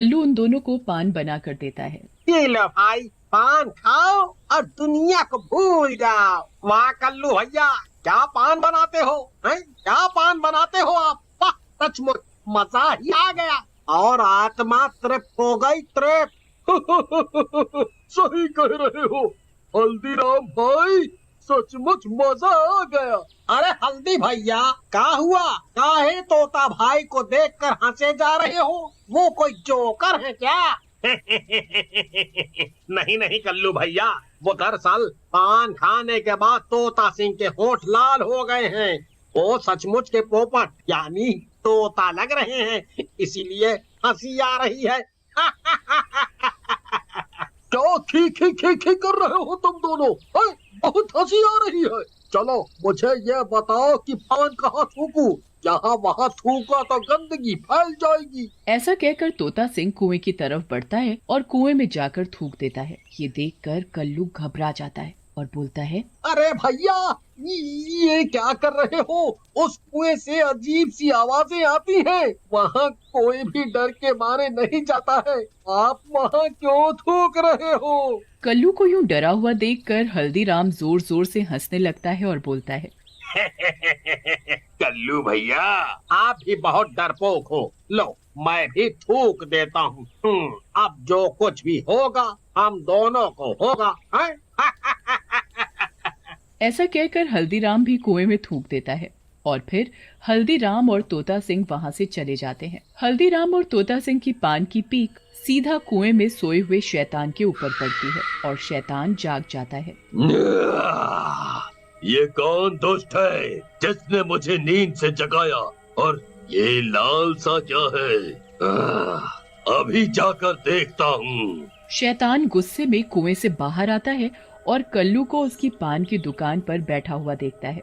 कल्लू उन दोनों को पान बना कर देता है। ये लो भाई, पान खाओ और दुनिया को भूल जाओ। वाह कल्लू भैया, क्या पान बनाते हो हैं? क्या पान बनाते हो आप? वाह, सचमुच मजा ही आ गया और आत्मा तृप्त हो गई, तृप्त। सही कह रहे हो हल्दीराम भाई, सचमुच मजा आ गया। अरे हल्दी भैया, क्या हुआ? काहे तोता भाई को देखकर हंसे जा रहे हो? वो कोई जोकर है क्या? नहीं नहीं कल्लू भैया, वो दरअसल पान खाने के बाद तोता सिंह के होंठ लाल हो गए हैं। वो सचमुच के पोपट यानी तोता लग रहे हैं, इसीलिए हंसी आ रही है। क्या खी खी खी खी कर रहे हो तुम दोनों? बहुत हंसी आ रही है। चलो मुझे ये बताओ कि पान कहाँ थूकूं? यहाँ वहाँ थूका तो गंदगी फैल जाएगी। ऐसा कहकर तोता सिंह कुएं की तरफ बढ़ता है और कुएं में जाकर थूक देता है। ये देखकर कल्लू घबरा जाता है और बोलता है, अरे भैया, ये क्या कर रहे हो? उस कुएं से अजीब सी आवाजें आती हैं। वहाँ कोई भी डर के मारे नहीं जाता है। आप वहाँ क्यों थूक रहे हो? कल्लू को यूं डरा हुआ देखकर हल्दीराम जोर जोर से हंसने लगता है और बोलता है, कल्लू भैया, आप भी बहुत डरपोक हो। लो, मैं भी थूक देता हूँ। अब जो कुछ भी होगा हम दोनों को होगा, हैं? ऐसा कहकर हल्दीराम भी कुएं में थूक देता है और फिर हल्दीराम और तोता सिंह वहां से चले जाते हैं। हल्दीराम और तोता सिंह की पान की पीक सीधा कुएं में सोए हुए शैतान के ऊपर पड़ती है और शैतान जाग जाता है। ये कौन दुष्ट है जिसने मुझे नींद से जगाया, और ये लाल सा क्या है? अभी जाकर देखता हूँ। शैतान गुस्से में कुएं से बाहर आता है और कल्लू को उसकी पान की दुकान पर बैठा हुआ देखता है।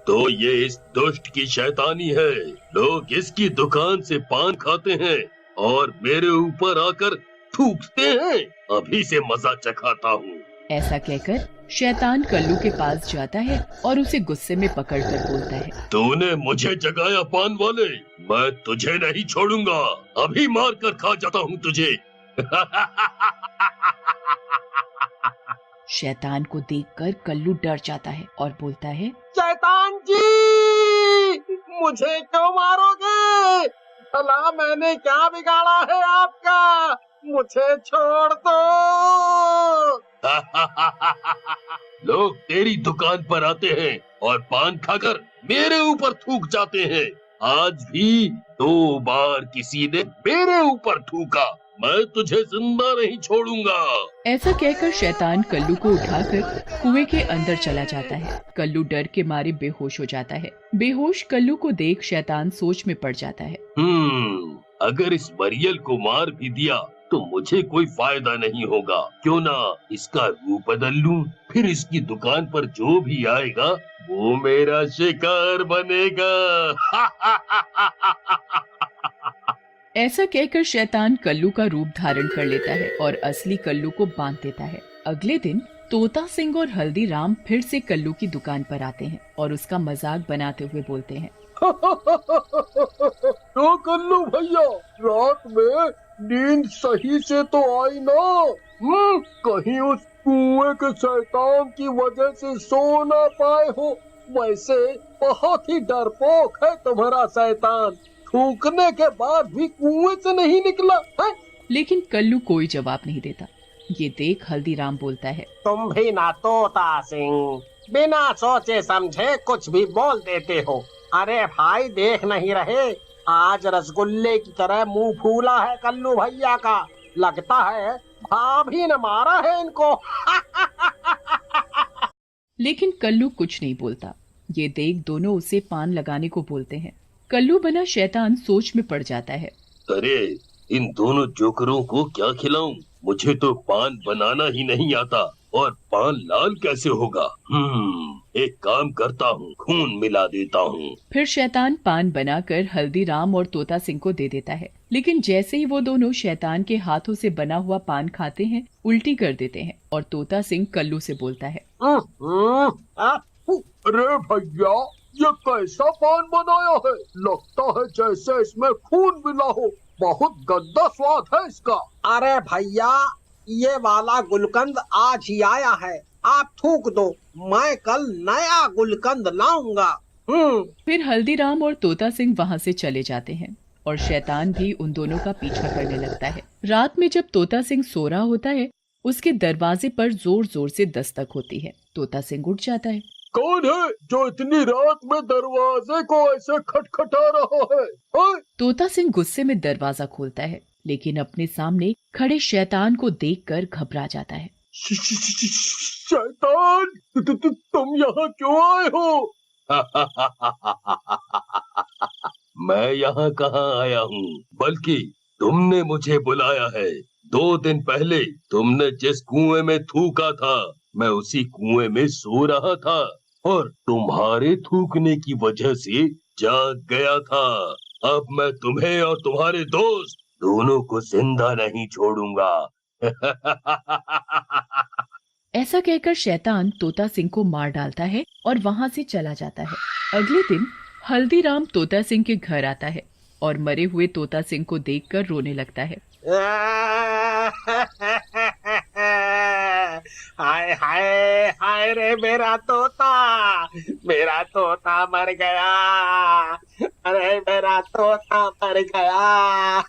तो ये इस दुष्ट की शैतानी है। लोग इसकी दुकान से पान खाते हैं और मेरे ऊपर आकर थूकते हैं। अभी से मजा चखाता हूँ। ऐसा कहकर शैतान कल्लू के पास जाता है और उसे गुस्से में पकड़कर बोलता है, तूने मुझे जगाया पान वाले, मैं तुझे नहीं छोड़ूंगा। अभी मार कर खा जाता हूँ तुझे। शैतान को देखकर कल्लू डर जाता है और बोलता है, शैतान जी, मुझे क्यों मारोगे? भला मैंने क्या बिगाड़ा है आपका? मुझे छोड़ दो। लोग तेरी दुकान पर आते हैं और पान खाकर मेरे ऊपर थूक जाते हैं। आज भी 2 बार किसी ने मेरे ऊपर थूका। मैं तुझे जिंदा नहीं छोड़ूंगा। ऐसा कहकर शैतान कल्लू को उठाकर कुएं के अंदर चला जाता है। कल्लू डर के मारे बेहोश हो जाता है। बेहोश कल्लू को देख शैतान सोच में पड़ जाता है। अगर इस मरियल को मार भी दिया तो मुझे कोई फायदा नहीं होगा। क्यों ना इसका रूप बदल लूं, फिर इसकी दुकान पर जो भी आएगा वो मेरा शिकार बनेगा। ऐसा कहकर शैतान कल्लू का रूप धारण कर लेता है और असली कल्लू को बांध देता है। अगले दिन तोता सिंह और हल्दीराम फिर से कल्लू की दुकान पर आते हैं और उसका मजाक बनाते हुए बोलते हैं, तो कल्लू भैया, रात में नींद सही से तो आई ना? कहीं उस कुएं के शैतान की वजह से सो ना पाए हो? वैसे बहुत ही डरपोक है तुम्हारा शैतान। थूकने के बाद भी कुएं से नहीं निकला है? लेकिन कल्लू कोई जवाब नहीं देता। ये देख हल्दीराम बोलता है, तुम भी ना तोता सिंह, बिना सोचे समझे कुछ भी बोल देते हो। अरे भाई, देख नहीं रहे आज रसगुल्ले की तरह मुंह फूला है कल्लू भैया का। लगता है भाभी ने मारा है इनको। लेकिन कल्लू कुछ नहीं बोलता। ये देख दोनों उसे पान लगाने को बोलते हैं। कल्लू बना शैतान सोच में पड़ जाता है। अरे इन दोनों जोकरों को क्या खिलाऊं? मुझे तो पान बनाना ही नहीं आता, और पान लाल कैसे होगा? एक काम करता हूँ, खून मिला देता हूँ। फिर शैतान पान बनाकर हल्दीराम और तोता सिंह को दे देता है। लेकिन जैसे ही वो दोनों शैतान के हाथों से बना हुआ पान खाते हैं, उल्टी कर देते हैं और तोता सिंह कल्लू से बोलता है, अरे भैया, ये कैसा पान बनाया है? लगता है जैसे इसमें खून मिला हो। बहुत गंदा स्वाद है इसका। अरे भैया, ये वाला गुलकंद आज ही आया है, आप थूक दो, मैं कल नया गुलकंद लाऊंगा। फिर हल्दीराम और तोता सिंह वहां से चले जाते हैं और शैतान भी उन दोनों का पीछा करने लगता है। रात में जब तोता सिंह सो रहा होता है, उसके दरवाजे पर जोर जोर से दस्तक होती है। तोता सिंह उठ जाता है। कौन है जो इतनी रात में दरवाजे को ऐसे खटखटा रहा है? तोता सिंह गुस्से में दरवाजा खोलता है, लेकिन अपने सामने खड़े शैतान को देखकर घबरा जाता है। शैतान, तुम यहाँ क्यों आए हो? मैं यहाँ कहाँ आया हूँ, बल्कि तुमने मुझे बुलाया है। 2 दिन पहले तुमने जिस कुएं में थूका था, मैं उसी कुएं में सो रहा था और तुम्हारे थूकने की वजह से जाग गया था। अब मैं तुम्हें और तुम्हारे दोस्त दोनों को जिंदा नहीं छोड़ूंगा। ऐसा कहकर शैतान तोता सिंह को मार डालता है और वहां से चला जाता है। अगले दिन हल्दीराम तोता सिंह के घर आता है और मरे हुए तोता सिंह को देखकर रोने लगता है। हाय हाय हाय रे मेरा तोता मर गया। अरे मेरा तोता मर गया।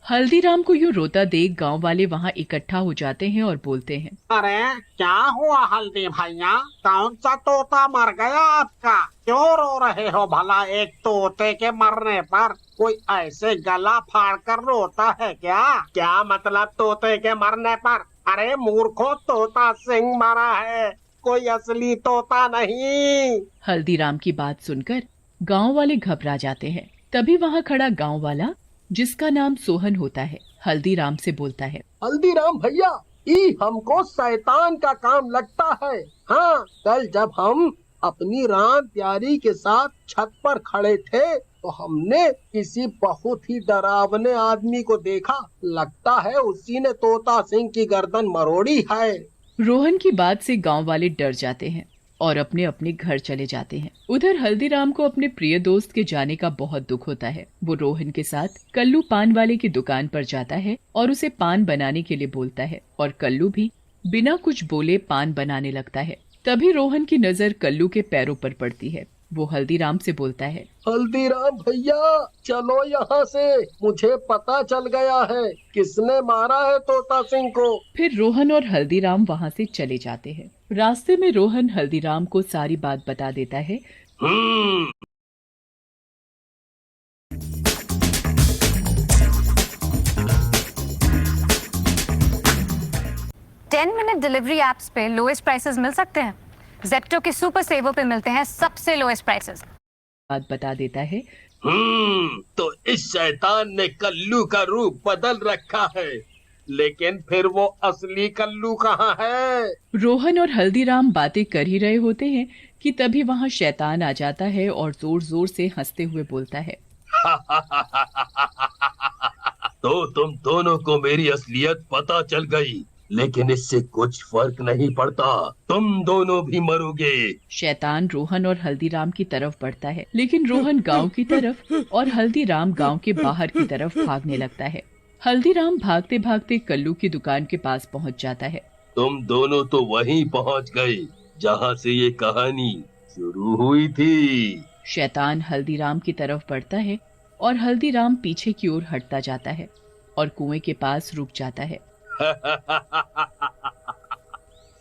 हल्दीराम को यूं रोता देख गांव वाले वहां इकट्ठा हो जाते हैं और बोलते हैं, अरे क्या हुआ हल्दी भैया, कौन सा तोता मर गया आपका? क्यों रो रहे हो भला? एक तोते के मरने पर कोई ऐसे गला फाड़ कर रोता है क्या? क्या मतलब तोते के मरने पर? अरे मूर्खो, तोता सिंह मरा है, कोई असली तोता नहीं। हल्दीराम की बात सुनकर गांव वाले घबरा जाते हैं। तभी वहां खड़ा गांव वाला, जिसका नाम सोहन होता है, हल्दीराम से बोलता है, हल्दीराम भैया, ये हमको शैतान का काम लगता है। हाँ, कल जब हम अपनी राम प्यारी के साथ छत पर खड़े थे तो हमने किसी बहुत ही डरावने आदमी को देखा। लगता है उसी ने तोता सिंह की गर्दन मरोड़ी है। रोहन की बात से गांव वाले डर जाते हैं और अपने अपने घर चले जाते हैं। उधर हल्दीराम को अपने प्रिय दोस्त के जाने का बहुत दुख होता है। वो रोहन के साथ कल्लू पान वाले की दुकान पर जाता है और उसे पान बनाने के लिए बोलता है और कल्लू भी बिना कुछ बोले पान बनाने लगता है। तभी रोहन की नजर कल्लू के पैरों पर पड़ती है। वो हल्दीराम से बोलता है, हल्दीराम भैया, चलो यहाँ से, मुझे पता चल गया है किसने मारा है तोता सिंह को। फिर रोहन और हल्दीराम वहाँ से चले जाते हैं। रास्ते में रोहन हल्दीराम को सारी बात बता देता है। 10 मिनट डिलीवरी एप्स पे लोएस्ट प्राइसेस मिल सकते हैं। जेप्टो के सुपर सेवर पे मिलते हैं सबसे लोएस्ट प्राइसेस। बात बता देता है। तो इस शैतान ने कल्लू का रूप बदल रखा है, लेकिन फिर वो असली कल्लू कहाँ है? रोहन और हल्दीराम बातें कर ही रहे होते हैं कि तभी वहाँ शैतान आ जाता है और जोर जोर से हंसते हुए बोलता है, तो तुम दोनों को मेरी असलियत पता चल गई, लेकिन इससे कुछ फर्क नहीं पड़ता, तुम दोनों भी मरोगे। शैतान रोहन और हल्दीराम की तरफ बढ़ता है, लेकिन रोहन गांव की तरफ और हल्दीराम गांव के बाहर की तरफ भागने लगता है। हल्दीराम भागते भागते कल्लू की दुकान के पास पहुंच जाता है। तुम दोनों तो वहीं पहुंच गए जहां से ये कहानी शुरू हुई थी। शैतान हल्दीराम की तरफ बढ़ता है और हल्दीराम पीछे की ओर हटता जाता है और कुएं के पास रुक जाता है।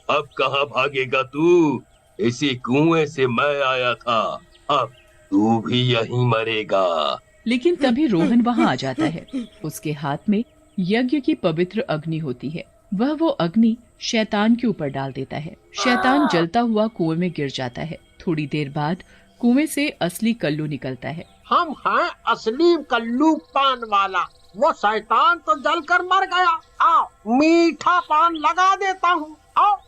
अब कहाँ भागेगा तू? इसी कुएं से मैं आया था, अब तू भी यहीं मरेगा। लेकिन तभी रोहन वहां आ जाता है। उसके हाथ में यज्ञ की पवित्र अग्नि होती है। वह वो अग्नि शैतान के ऊपर डाल देता है। शैतान जलता हुआ कुएं में गिर जाता है। थोड़ी देर बाद कुएं से असली कल्लू निकलता है। हम हैं असली कल्लू पान वाला, वो शैतान तो जलकर मर गया। आओ मीठा पान लगा देता हूँ, आओ।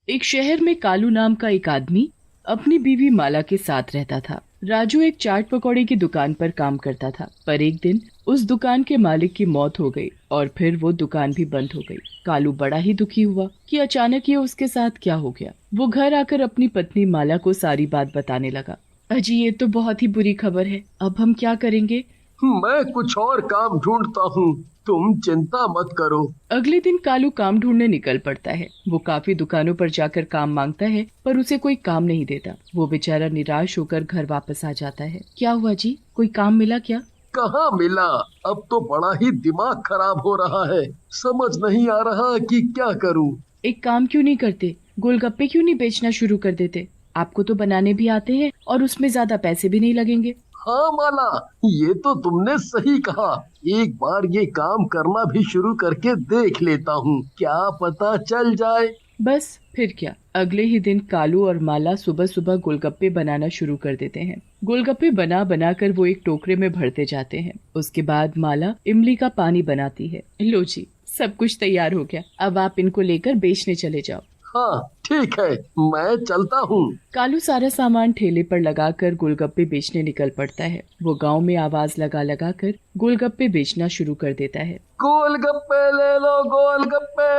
एक शहर में कालू नाम का एक आदमी अपनी बीवी माला के साथ रहता था। राजू एक चाट पकौड़े की दुकान पर काम करता था, पर एक दिन उस दुकान के मालिक की मौत हो गई और फिर वो दुकान भी बंद हो गई। कालू बड़ा ही दुखी हुआ कि अचानक ये उसके साथ क्या हो गया। वो घर आकर अपनी पत्नी माला को सारी बात बताने लगा। अजी ये तो बहुत ही बुरी खबर है, अब हम क्या करेंगे? मैं कुछ और काम ढूंढता हूँ, तुम चिंता मत करो। अगले दिन कालू काम ढूंढने निकल पड़ता है। वो काफी दुकानों पर जाकर काम मांगता है पर उसे कोई काम नहीं देता। वो बेचारा निराश होकर घर वापस आ जाता है। क्या हुआ जी, कोई काम मिला क्या? कहाँ मिला, अब तो बड़ा ही दिमाग खराब हो रहा है, समझ नहीं आ रहा कि क्या करूँ। एक काम क्यों नहीं करते, गोलगप्पे क्यों नहीं बेचना शुरू कर देते? आपको तो बनाने भी आते हैं और उसमें ज्यादा पैसे भी नहीं लगेंगे। हाँ माला, ये तो तुमने सही कहा, एक बार ये काम करना भी शुरू करके देख लेता हूँ, क्या पता चल जाए। बस फिर क्या, अगले ही दिन कालू और माला सुबह सुबह गोलगप्पे बनाना शुरू कर देते हैं। गोलगप्पे बना बना कर वो एक टोकरे में भरते जाते हैं। उसके बाद माला इमली का पानी बनाती है। लो जी, सब कुछ तैयार हो गया, अब आप इनको लेकर बेचने चले जाओ। हाँ ठीक है, मैं चलता हूँ। कालू सारा सामान ठेले पर लगाकर गोलगप्पे बेचने निकल पड़ता है। वो गांव में आवाज लगा लगा कर गोलगप्पे बेचना शुरू कर देता है। गोलगप्पे ले लो गोलगप्पे,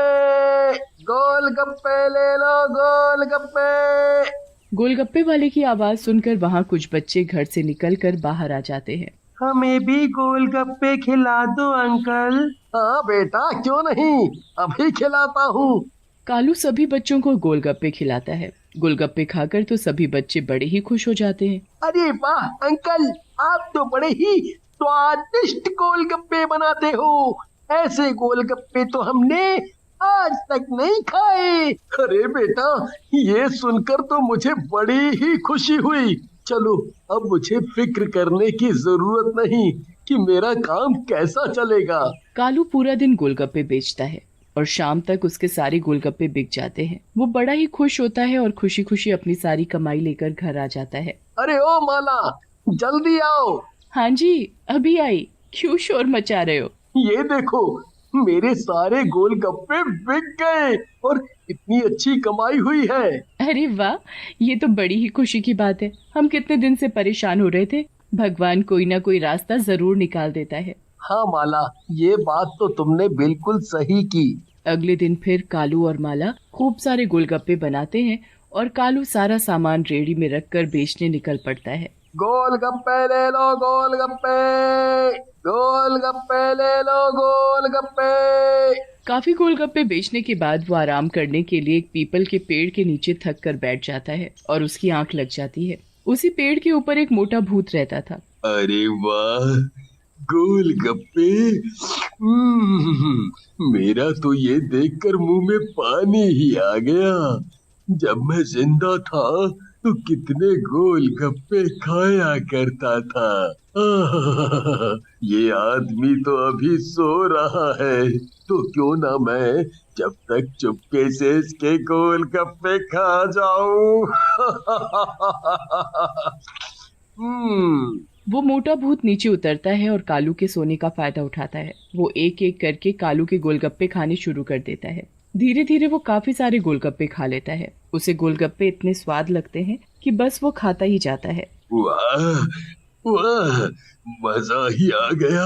गोलगप्पे ले लो गोलगप्पे। गोलगप्पे वाले की आवाज सुनकर वहाँ कुछ बच्चे घर से निकलकर बाहर आ जाते हैं। हमें भी गोलगप्पे खिला दो अंकल। हाँ बेटा, क्यों नहीं, अभी खिलाता हूँ। कालू सभी बच्चों को गोलगप्पे खिलाता है। गोलगप्पे खाकर तो सभी बच्चे बड़े ही खुश हो जाते हैं। अरे वाह अंकल, आप तो बड़े ही स्वादिष्ट गोलगप्पे बनाते हो, ऐसे गोलगप्पे तो हमने आज तक नहीं खाए। अरे बेटा, ये सुनकर तो मुझे बड़ी ही खुशी हुई। चलो, अब मुझे फिक्र करने की जरूरत नहीं कि मेरा काम कैसा चलेगा। कालू पूरा दिन गोलगप्पे बेचता है और शाम तक उसके सारे गोलगप्पे बिक जाते हैं। वो बड़ा ही खुश होता है और खुशी खुशी अपनी सारी कमाई लेकर घर आ जाता है। अरे ओ माला, जल्दी आओ। हाँ जी, अभी आई, क्यों शोर मचा रहे हो? ये देखो, मेरे सारे गोलगप्पे बिक गए और इतनी अच्छी कमाई हुई है। अरे वाह, ये तो बड़ी ही खुशी की बात है। हम कितने दिन से परेशान हो रहे थे, भगवान कोई ना कोई रास्ता जरूर निकाल देता है। हाँ माला, ये बात तो तुमने बिल्कुल सही की। अगले दिन फिर कालू और माला खूब सारे गोलगप्पे बनाते हैं और कालू सारा सामान रेडी में रखकर बेचने निकल पड़ता है। गोलगप्पे ले लो गोलगप्पे, गोलगप्पे ले लो गोलगप्पे। काफी गोलगप्पे बेचने के बाद वो आराम करने के लिए एक पीपल के पेड़ के नीचे थक कर बैठ जाता है और उसकी आंख लग जाती है। उसी पेड़ के ऊपर एक मोटा भूत रहता था। अरे वाह, गोलगप्पे। मेरा तो ये देखकर मुंह में पानी ही आ गया। जब मैं जिंदा था तो कितने गोलगप्पे खाया करता था। ये आदमी तो अभी सो रहा है, तो क्यों ना मैं जब तक चुपके से इसके गोलगप्पे खा जाऊं। वो मोटा भूत नीचे उतरता है और कालू के सोने का फायदा उठाता है। वो एक एक करके कालू के गोलगप्पे खाने शुरू कर देता है। धीरे धीरे वो काफी सारे गोलगप्पे खा लेता है। उसे गोलगप्पे इतने स्वाद लगते हैं कि बस वो खाता ही जाता है। वाह वाह, मजा ही आ गया,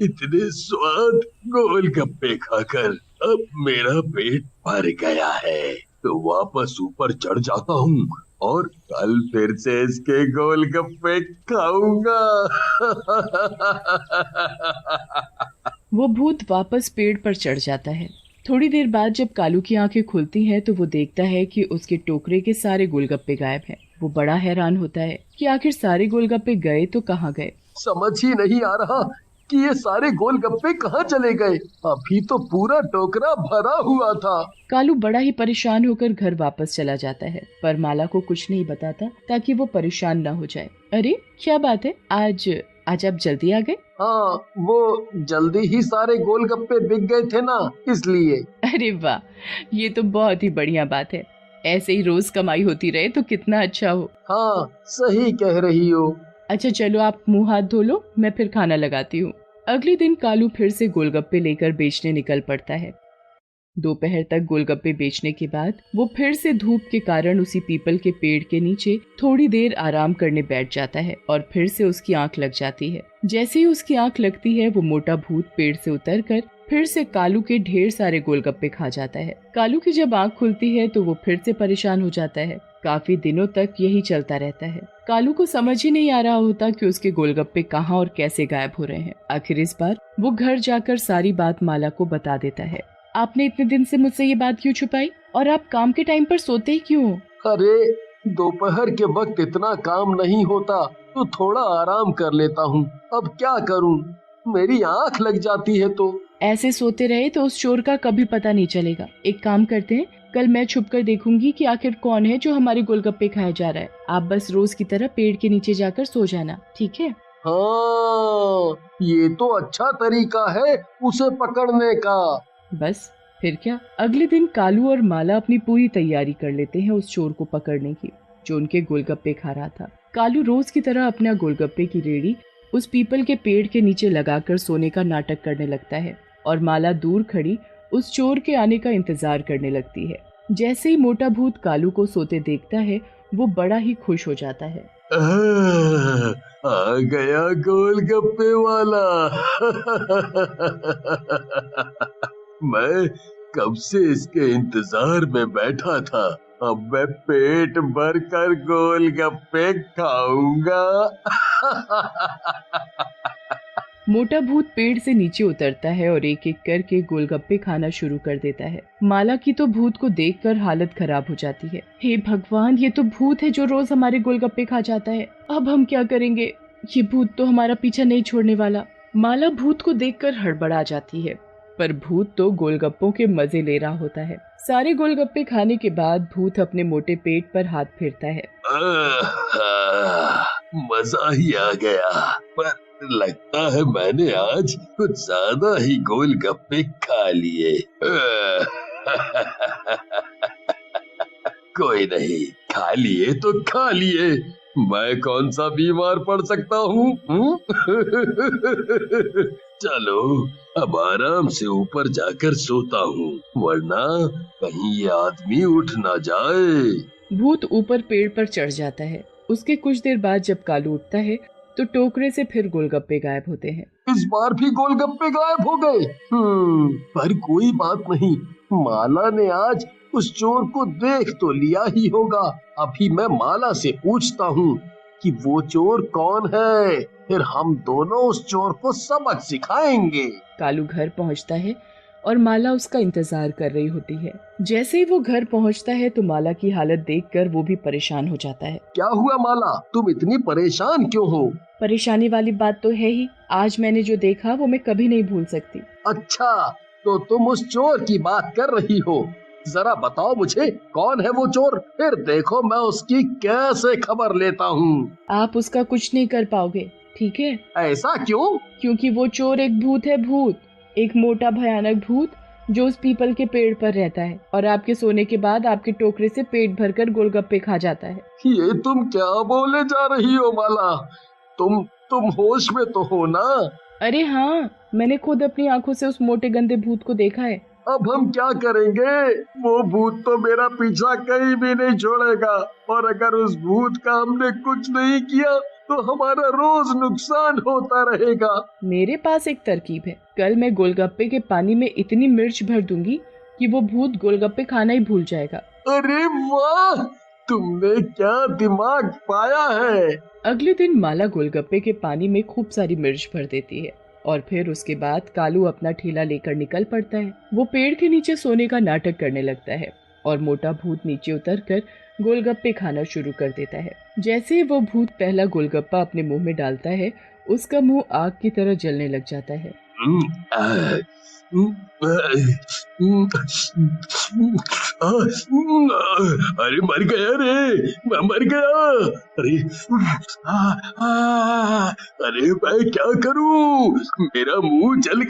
इतने स्वाद गोलगप्पे खाकर अब मेरा पेट भर गया है। तो वापस ऊपर चढ़ जाता हूँ और कल फिर से इसके गोलगप्पे खाऊंगा। वो भूत वापस पेड़ पर चढ़ जाता है। थोड़ी देर बाद जब कालू की आंखें खुलती हैं तो वो देखता है कि उसके टोकरे के सारे गोलगप्पे गायब हैं। वो बड़ा हैरान होता है कि आखिर सारे गोलगप्पे गए तो कहाँ गए। समझ ही नहीं आ रहा कि ये सारे गोलगप्पे कहाँ चले गए। अभी तो पूरा टोकरा भरा हुआ था। कालू बड़ा ही परेशान होकर घर वापस चला जाता है पर माला को कुछ नहीं बताता ताकि वो परेशान ना हो जाए। अरे क्या बात है, आज आप जल्दी आ गए? हाँ, वो जल्दी ही सारे गोलगप्पे बिक गए थे ना, इसलिए। अरे वाह, ये तो बहुत ही बढ़िया बात है। ऐसे ही रोज कमाई होती रहे तो कितना अच्छा हो। हाँ, सही कह रही हो। अच्छा चलो, आप मुंह हाथ धो लो, मैं फिर खाना लगाती हूँ। अगले दिन कालू फिर से गोलगप्पे लेकर बेचने निकल पड़ता है। दोपहर तक गोलगप्पे बेचने के बाद वो फिर से धूप के कारण उसी पीपल के पेड़ के नीचे थोड़ी देर आराम करने बैठ जाता है और फिर से उसकी आंख लग जाती है। जैसे ही उसकी आंख लगती है वो मोटा भूत पेड़ से उतरकर फिर से कालू के ढेर सारे गोलगप्पे खा जाता है। कालू की जब आंख खुलती है तो वो फिर से परेशान हो जाता है। काफी दिनों तक यही चलता रहता है। कालू को समझ ही नहीं आ रहा होता कि उसके गोलगप्पे कहाँ और कैसे गायब हो रहे हैं। आखिर इस बार वो घर जाकर सारी बात माला को बता देता है। आपने इतने दिन से मुझसे ये बात क्यों छुपाई, और आप काम के टाइम पर सोते ही क्यों हो? अरे दोपहर के वक्त इतना काम नहीं होता तो थोड़ा आराम कर लेता हूँ। अब क्या करूँ, मेरी आंख लग जाती है तो। ऐसे सोते रहे तो उस चोर का कभी पता नहीं चलेगा। एक काम करते हैं, कल मैं छुप कर देखूंगी कि आखिर कौन है जो हमारे गोलगप्पे खाए जा रहा है। आप बस रोज की तरह पेड़ के नीचे जाकर सो जाना, ठीक है? हाँ, ये तो अच्छा तरीका है उसे पकड़ने का। बस फिर क्या, अगले दिन कालू और माला अपनी पूरी तैयारी कर लेते हैं उस चोर को पकड़ने की जो उनके गोलगप्पे खा रहा था। कालू रोज की तरह अपना गोलगप्पे की रेडी उस पीपल के पेड़ के नीचे लगाकर सोने का नाटक करने लगता है और माला दूर खड़ी उस चोर के आने का इंतजार करने लगती है। जैसे ही मोटा भूत कालू को सोते देखता है वो बड़ा ही खुश हो जाता है। आ गया गोलगप्पे वाला। मैं कब से इसके इंतजार में बैठा था। अब मैं पेट भर कर गोलगप्पे खाऊंगा। मोटा भूत पेड़ से नीचे उतरता है और एक एक करके गोलगप्पे खाना शुरू कर देता है। माला की तो भूत को देखकर हालत खराब हो जाती है। हे भगवान, ये तो भूत है जो रोज हमारे गोलगप्पे खा जाता है। अब हम क्या करेंगे? ये भूत तो हमारा पीछा नहीं छोड़ने वाला। माला भूत को देखकर हड़बड़ा जाती है, पर भूत तो गोलगप्पों के मजे ले रहा होता है। सारे गोलगप्पे खाने के बाद भूत अपने मोटे पेट पर हाथ फेरता है। मजा ही आ गया, पर लगता है मैंने आज कुछ ज्यादा ही गोलगप्पे खा लिए। कोई नहीं, खा लिए तो खा लिए, मैं कौन सा बीमार पड़ सकता हूँ। चलो अब आराम से ऊपर जाकर सोता हूँ, वरना कहीं ये आदमी उठ ना जाए। भूत ऊपर पेड़ पर चढ़ जाता है। उसके कुछ देर बाद जब कालू उठता है तो टोकरे से फिर गोलगप्पे गायब होते हैं। इस बार भी गोलगप्पे गायब हो गए। पर कोई बात नहीं, माला ने आज उस चोर को देख तो लिया ही होगा। अभी मैं माला से पूछता हूँ कि वो चोर कौन है, फिर हम दोनों उस चोर को सबक सिखाएंगे। कालू घर पहुँचता है और माला उसका इंतजार कर रही होती है। जैसे ही वो घर पहुँचता है तो माला की हालत देखकर वो भी परेशान हो जाता है। क्या हुआ माला, तुम इतनी परेशान क्यों हो? परेशानी वाली बात तो है ही, आज मैंने जो देखा वो मैं कभी नहीं भूल सकती। अच्छा, तो तुम उस चोर की बात कर रही हो। जरा बताओ मुझे, कौन है वो चोर, फिर देखो मैं उसकी कैसे खबर लेता हूँ। आप उसका कुछ नहीं कर पाओगे, ठीक है? ऐसा क्यों? क्योंकि वो चोर एक भूत है, भूत, एक मोटा भयानक भूत जो उस पीपल के पेड़ पर रहता है और आपके सोने के बाद आपके टोकरे से पेट भरकर गोलगप्पे खा जाता है। ये तुम क्या बोले जा रही हो माला? तुम होश में तो हो ना? अरे हाँ, मैंने खुद अपनी आंखों से उस मोटे गंदे भूत को देखा है। अब हम क्या करेंगे? वो भूत तो मेरा पीछा कहीं भी नहीं छोड़ेगा, और अगर उस भूत का हमने कुछ नहीं किया तो हमारा रोज नुकसान होता रहेगा। मेरे पास एक तरकीब है। कल मैं गोलगप्पे के पानी में इतनी मिर्च भर दूंगी कि वो भूत गोलगप्पे खाना ही भूल जाएगा। अरे वाह, तुमने क्या दिमाग पाया है। अगले दिन माला गोलगप्पे के पानी में खूब सारी मिर्च भर देती है और फिर उसके बाद कालू अपना ठेला लेकर निकल पड़ता है। वो पेड़ के नीचे सोने का नाटक करने लगता है और मोटा भूत नीचे उतरकर गोलगप्पे खाना शुरू कर देता है। जैसे ही वो भूत पहला गोलगप्पा अपने मुंह में डालता है, उसका मुंह आग की तरह जलने लग जाता है। अरे मर गया रे, मैं मर गया। अरे अरे मैं क्या करूं, मेरा मुंह जल